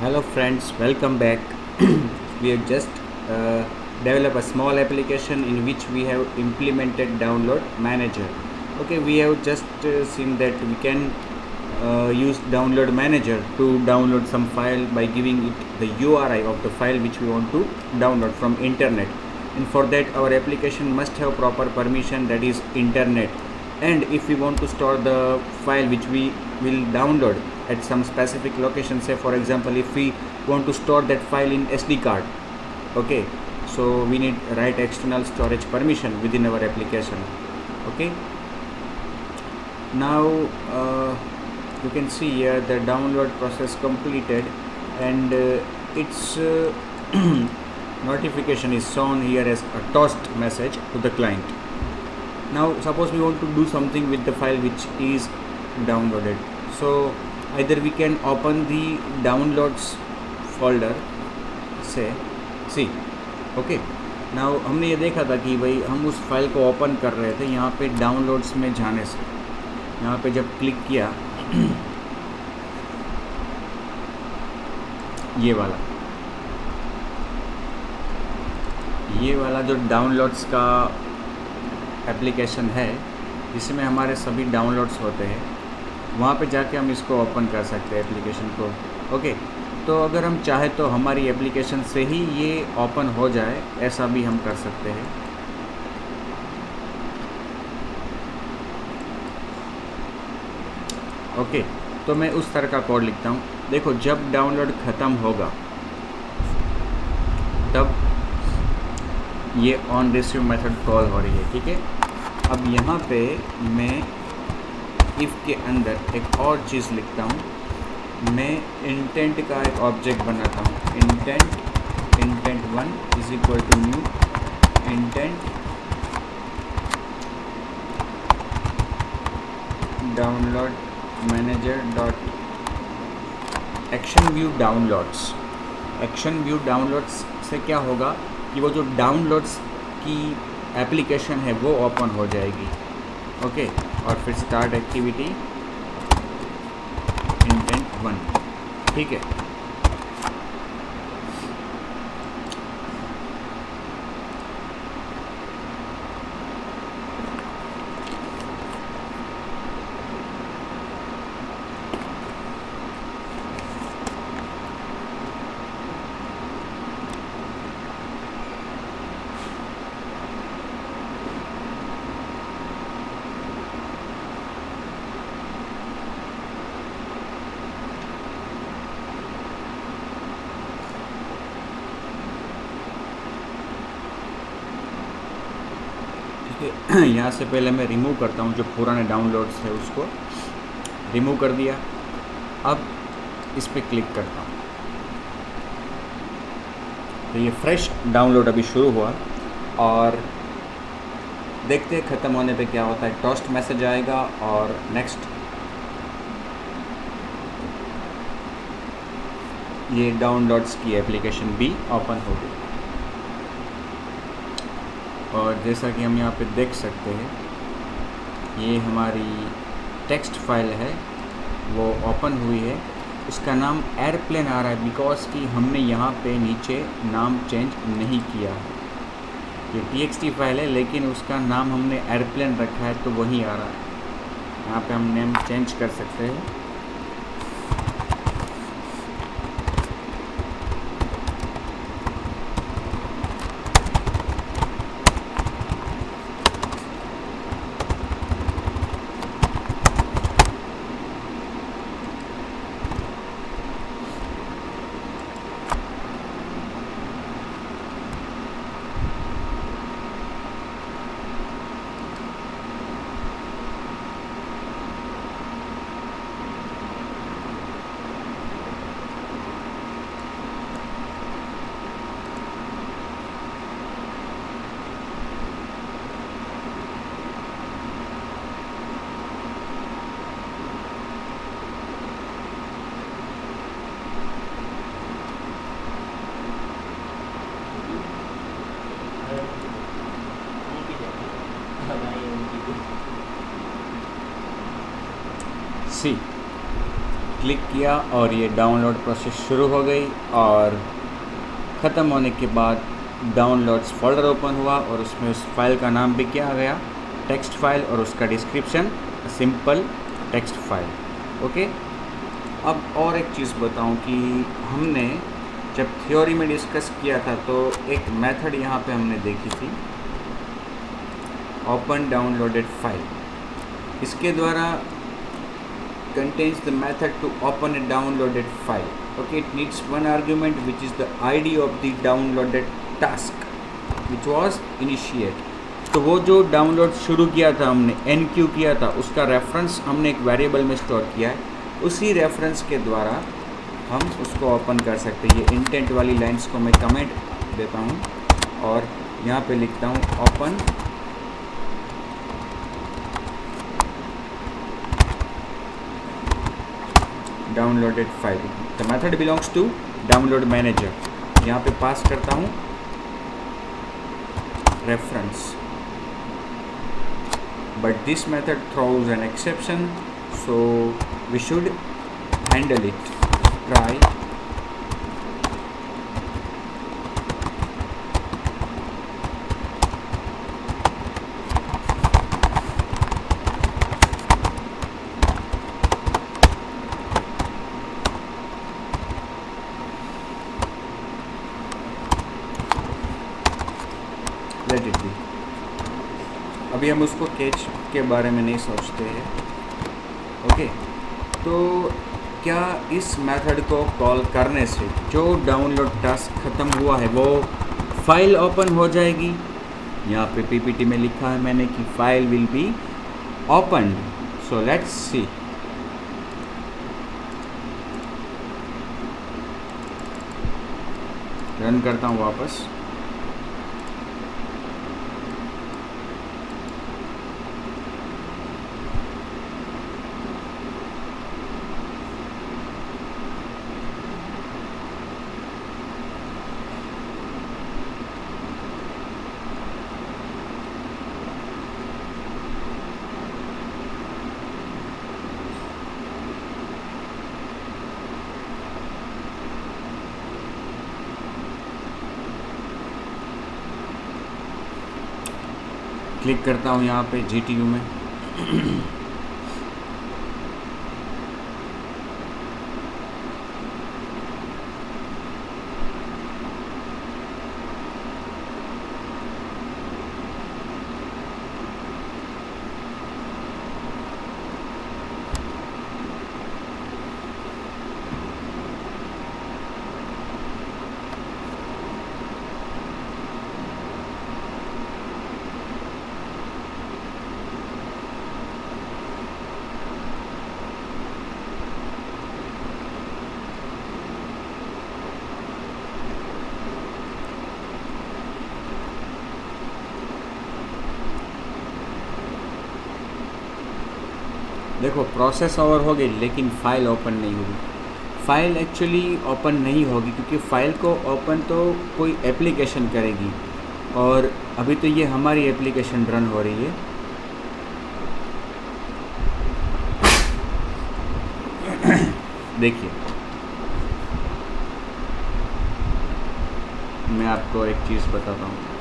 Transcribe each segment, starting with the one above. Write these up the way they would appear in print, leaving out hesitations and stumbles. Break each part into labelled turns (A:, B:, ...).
A: Hello friends, welcome back. We have just uh, developed a small application in which we have implemented download manager. Okay, we have just seen that we can use download manager to download some file by giving it the URI of the file which we want to download from internet. And for that our application must have proper permission, that is internet. And if we want to store the file which we will download at some specific location, say for example if we want to store that file in SD card, okay, so we need write external storage permission within our application. Okay, now you can see here the download process completed, and its notification is shown here as a toast message to the client. Now suppose we want to do something with the file which is downloaded, so either we can open the downloads folder, say see okay now हमने ये देखा था कि भाई हम उस file को open कर रहे थे यहाँ पे डाउनलोड्स में जाने से, यहाँ पे जब क्लिक किया ये वाला जो डाउनलोड्स का एप्लीकेशन है जिसमें हमारे सभी डाउनलोड्स होते हैं, वहाँ पे जाके हम इसको ओपन कर सकते हैं एप्लीकेशन को. ओके, तो अगर हम चाहें तो हमारी एप्लीकेशन से ही ये ओपन हो जाए, ऐसा भी हम कर सकते हैं. ओके, तो मैं उस तरह का कोड लिखता हूँ. देखो, जब डाउनलोड ख़त्म होगा तब ये ऑन रिसीव मेथड कॉल हो रही है. ठीक है, अब यहाँ पे मैं इफ़ के अंदर एक और चीज़ लिखता हूँ. मैं इंटेंट का एक ऑब्जेक्ट बनाता हूँ. Intent 1 is equal to new intent download manager dot action view downloads. Action view downloads से क्या होगा कि वो जो डाउनलोड्स की एप्लीकेशन है वो ओपन हो जाएगी. ओके, और फिर स्टार्ट एक्टिविटी इंटेंट 1. ठीक है, यहाँ से पहले मैं रिमूव करता हूँ जो पुराने डाउनलोड्स है उसको रिमूव कर दिया. अब इस पर क्लिक करता हूँ तो ये फ्रेश डाउनलोड अभी शुरू हुआ, और देखते हैं ख़त्म होने पे क्या होता है. टोस्ट मैसेज आएगा और नेक्स्ट ये डाउनलोड्स की एप्लीकेशन भी ओपन हो गई. और जैसा कि हम यहाँ पे देख सकते हैं, ये हमारी टेक्स्ट फाइल है वो ओपन हुई है. उसका नाम एयरप्लेन आ रहा है बिकॉज कि हमने यहाँ पे नीचे नाम चेंज नहीं किया है. ये txt फाइल है लेकिन उसका नाम हमने एयरप्लेन रखा है तो वही आ रहा है. यहाँ पे हम नेम चेंज कर सकते हैं. सी क्लिक किया और ये डाउनलोड प्रोसेस शुरू हो गई और ख़त्म होने के बाद डाउनलोड्स फोल्डर ओपन हुआ और उसमें उस फाइल का नाम भी क्या आ गया, टेक्स्ट फाइल, और उसका description simple text file. Okay, अब और एक चीज़ बताऊं कि हमने जब थ्योरी में डिस्कस किया था तो एक मेथड यहाँ पे हमने देखी थी, ओपन डाउनलोडेड फाइल। इसके द्वारा contains the method to open a downloaded file. Okay, it needs one argument which is the ID of the downloaded task which was initiate. तो वो जो डाउनलोड शुरू किया था हमने, NQ किया था, उसका रेफरेंस हमने एक वेरिएबल में स्टोर किया है। उसी रेफरेंस के द्वारा हम उसको ओपन कर सकते हैं। ये इंटेंट वाली लाइंस को मैं कमेंट देता हूँ और यहाँ पे लिखता हूँ open downloaded file. The method belongs to download manager. यहाँ पे पास करता हूँ reference, but this method throws an exception, so we should handle it. Try let it be. अभी हम उसको कैच के बारे में नहीं सोचते हैं। ओके, तो क्या इस मेथड को कॉल करने से जो डाउनलोड टास्क ख़त्म हुआ है वो फाइल ओपन हो जाएगी? यहाँ पे पीपीटी में लिखा है मैंने कि file will be open. So let's see. Run करता हूँ वापस। क्लिक करता हूँ यहाँ पे GTU में। देखो प्रोसेस ओवर हो गई लेकिन फ़ाइल ओपन नहीं होगी। फ़ाइल एक्चुअली ओपन नहीं होगी क्योंकि फ़ाइल को ओपन तो कोई एप्लीकेशन करेगी और अभी तो ये हमारी एप्लीकेशन रन हो रही है। देखिए मैं आपको एक चीज़ बताता हूँ।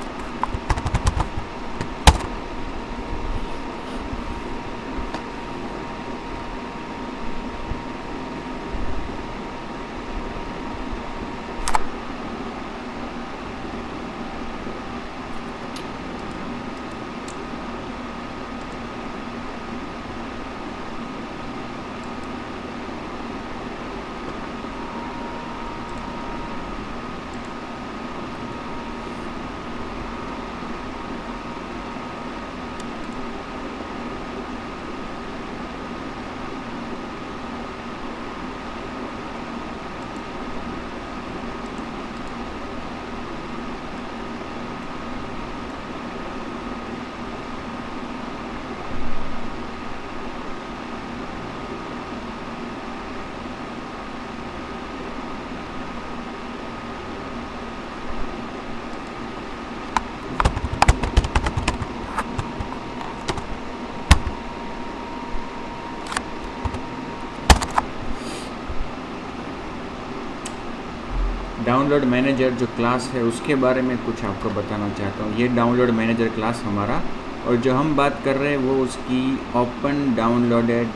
A: डाउनलोड मैनेजर जो क्लास है उसके बारे में कुछ आपको बताना चाहता हूँ। ये डाउनलोड मैनेजर क्लास हमारा, और जो हम बात कर रहे हैं वो उसकी open downloaded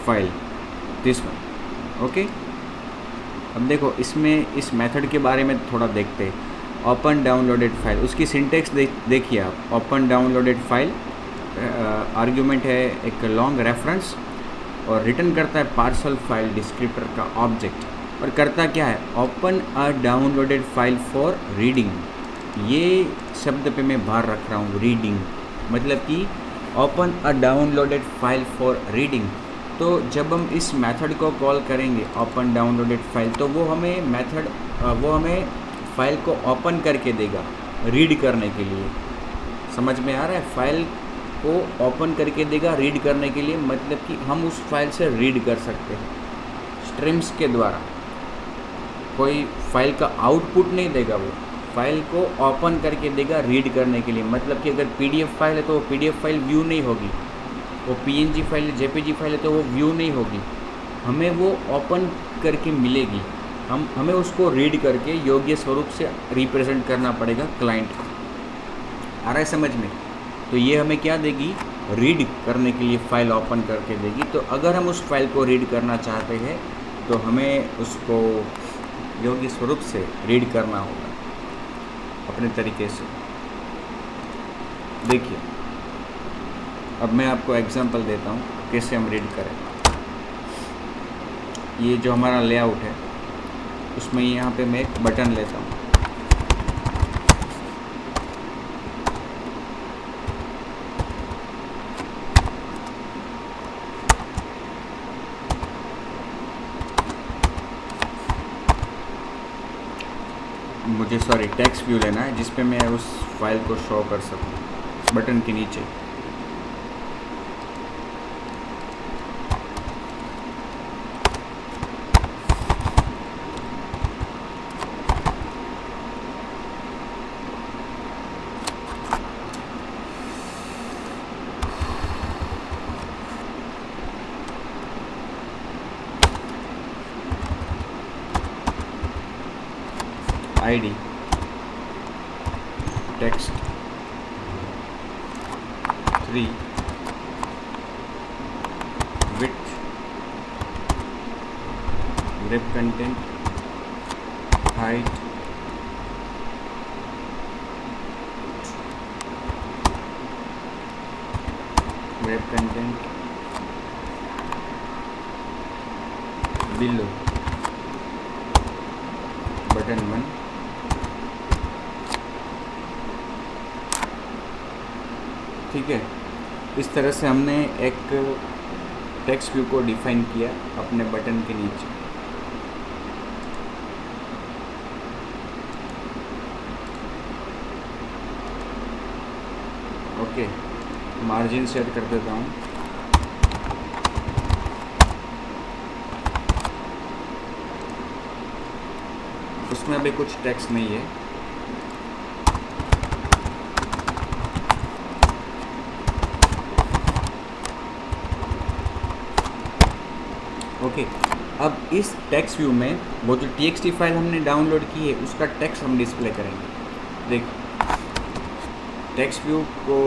A: file, this one. Okay, अब देखो इसमें इस मेथड के बारे में थोड़ा देखते हैं। ओपन डाउनलोडेड फाइल, उसकी सिंटेक्स देखिए आप। ओपन डाउनलोडेड फाइल, आर्ग्यूमेंट है एक लॉन्ग रेफरेंस, और रिटर्न करता है पार्सल फाइल डिस्क्रिप्टर का ऑब्जेक्ट। और करता क्या है, open a downloaded file for reading. ये शब्द पे मैं बाहर रख रहा हूँ, रीडिंग, मतलब कि open a downloaded file for reading. तो जब हम इस मेथड को कॉल करेंगे ओपन डाउनलोडेड फाइल, तो वो हमें फाइल को ओपन करके देगा रीड करने के लिए। समझ में आ रहा है, फाइल को ओपन करके देगा रीड करने के लिए, मतलब कि हम उस फाइल से रीड कर सकते हैं स्ट्रीम्स के द्वारा। कोई फाइल का आउटपुट नहीं देगा, वो फाइल को ओपन करके देगा रीड करने के लिए। मतलब कि अगर पीडीएफ फाइल है तो वो पीडीएफ फाइल व्यू नहीं होगी, वो पीएनजी फाइल है, जेपीजी फाइल है तो वो व्यू नहीं होगी, हमें वो ओपन करके मिलेगी। हमें उसको रीड करके योग्य स्वरूप से रिप्रेजेंट करना पड़ेगा क्लाइंट को। आ रहा है समझ में? तो ये हमें क्या देगी, रीड करने के लिए फ़ाइल ओपन करके देगी। तो अगर हम उस फाइल को रीड करना चाहते हैं तो हमें उसको योग्य स्वरूप से रीड करना होगा अपने तरीके से। देखिए, अब मैं आपको एग्जांपल देता हूँ कैसे हम रीड करें। ये जो हमारा लेआउट है उसमें यहाँ पे मैं एक बटन लेता हूँ। मुझे टेक्स्ट व्यू लेना है जिस पे मैं उस फाइल को शो कर सकूँ बटन के नीचे। ID, text 3, width, wrap content, height, wrap content, below, button 1। ठीक है, इस तरह से हमने एक टेक्स्ट व्यू को डिफाइन किया अपने बटन के नीचे। ओके, मार्जिन सेट कर देता हूँ। उसमें अभी कुछ टेक्स्ट नहीं है। ओके, अब इस टेक्स्ट व्यू में वो जो टीएक्सटी फाइल हमने डाउनलोड की है उसका टेक्स्ट हम डिस्प्ले करेंगे। देख, टेक्स्ट व्यू को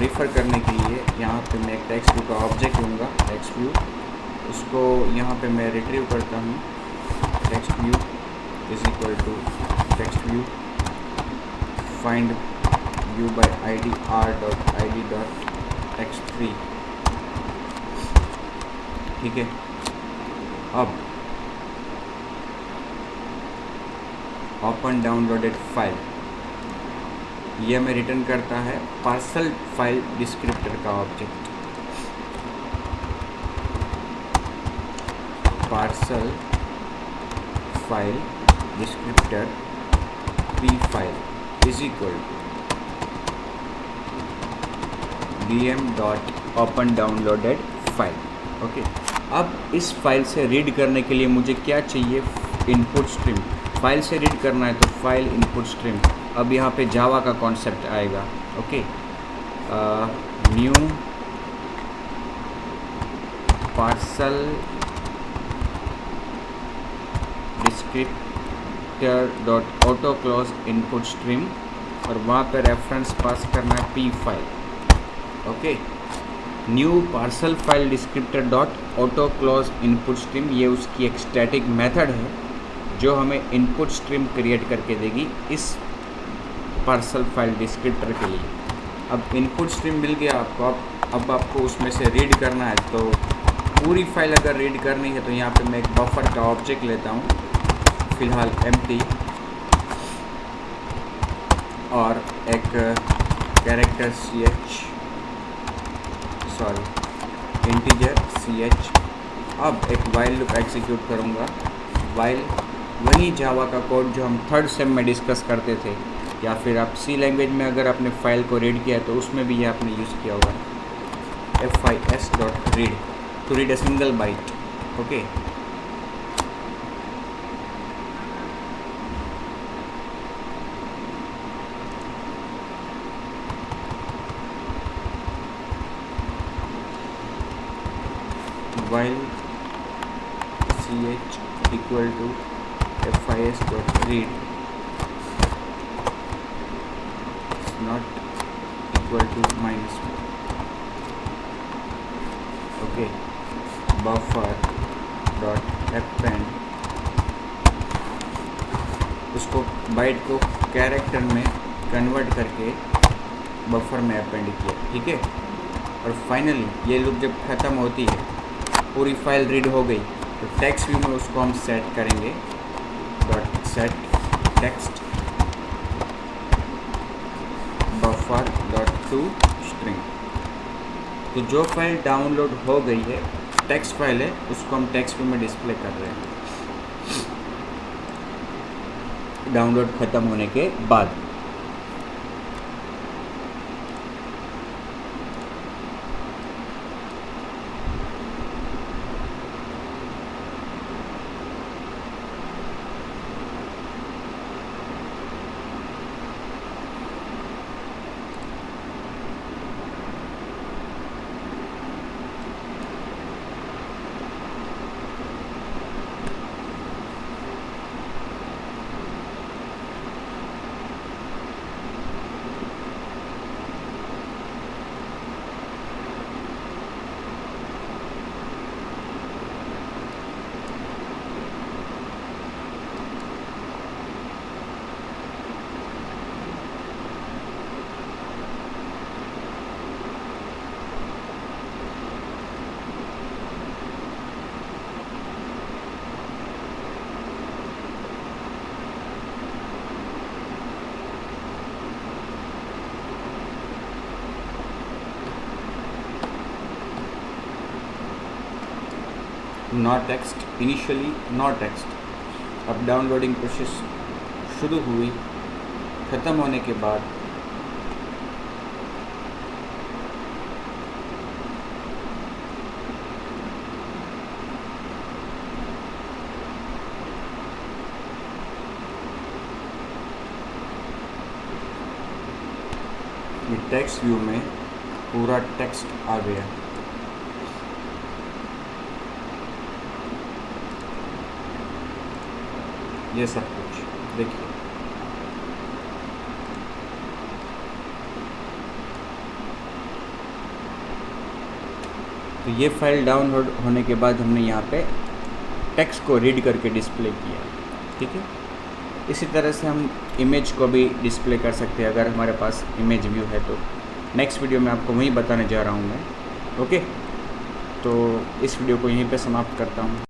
A: रेफर करने के लिए यहाँ पे मैं एक टेक्स्ट व्यू का ऑब्जेक्ट लूँगा, टेक्स्ट व्यू, उसको यहाँ पे मैं रिट्रीव करता हूँ। Text view is equal to text view find view by ID r.id.text3। ठीक है, अब ओपन डाउनलोडेड फाइल, ये हमें रिटर्न करता है पार्सल फाइल डिस्क्रिप्टर का ऑब्जेक्ट। Parcel file descriptor p file is equal to dm dot open downloaded file. Okay, अब इस फाइल से रीड करने के लिए मुझे क्या चाहिए, इनपुट स्ट्रीम। फाइल से रीड करना है तो फाइल इनपुट स्ट्रीम। अब यहाँ पे जावा का कॉन्सेप्ट आएगा। Okay, new parcel descriptor dot auto close input stream और वहाँ पे रेफरेंस पास करना है P file. Okay, new parcel file descriptor dot auto close input stream, ये उसकी एक स्टैटिक मेथड है जो हमें इनपुट स्ट्रीम क्रिएट करके देगी इस पार्सल फाइल डिस्क्रिप्टर के लिए। अब इनपुट स्ट्रीम मिल गया आपको, अब आपको उसमें से रीड करना है। तो पूरी फाइल अगर रीड करनी है तो यहाँ पे मैं एक बफर का ऑब्जेक्ट लेता हूँ, फ़िलहाल एम्प्टी, और एक कैरेक्टर इंटीजर ch। अब एक वाइल लूप एग्जीक्यूट करूँगा। वाइल वही जावा का कोड जो हम थर्ड सेम में डिस्कस करते थे, या फिर आप सी लैंग्वेज में अगर आपने फाइल को रीड किया है तो उसमें भी ये आपने यूज़ किया होगा, fis.read to read a single byte. Okay, while ch equal to fis.read is not equal to -1। Okay, buffer dot append, उसको बाइट को कैरेक्टर में कन्वर्ट करके बफर में अपेंड किया। ठीक है, और फाइनली ये लूप जब ख़त्म होती है, पूरी फाइल रीड हो गई, तो टेक्स्ट व्यू में उसको हम सेट करेंगे dot set text buffer dot to string. तो जो फाइल डाउनलोड हो गई है, टेक्स्ट फाइल है, उसको हम टेक्स्ट व्यू में डिस्प्ले कर रहे हैं डाउनलोड ख़त्म होने के बाद। Not text initially not text. अब डाउनलोडिंग प्रोसेस शुरू हुई, ख़त्म होने के बाद ये टेक्स्ट व्यू में पूरा टेक्स्ट आ गया। ये सब कुछ देखिए। तो ये फाइल डाउनलोड होने के बाद हमने यहाँ पे टेक्स्ट को रीड करके डिस्प्ले किया। ठीक है, इसी तरह से हम इमेज को भी डिस्प्ले कर सकते हैं अगर हमारे पास इमेज व्यू है तो। नेक्स्ट वीडियो में आपको वही बताने जा रहा हूँ मैं। ओके, तो इस वीडियो को यहीं पे समाप्त करता हूँ।